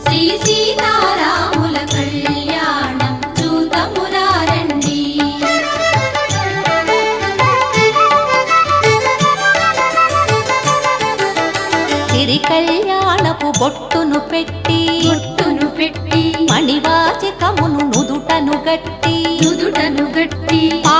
శ్రీ సీతారాముల కళ్యాణం చూతమురా రండి. సిరి కళ్యాణపు బొట్టును పెట్టి మణివాచకమును నుదుటను గట్టి పా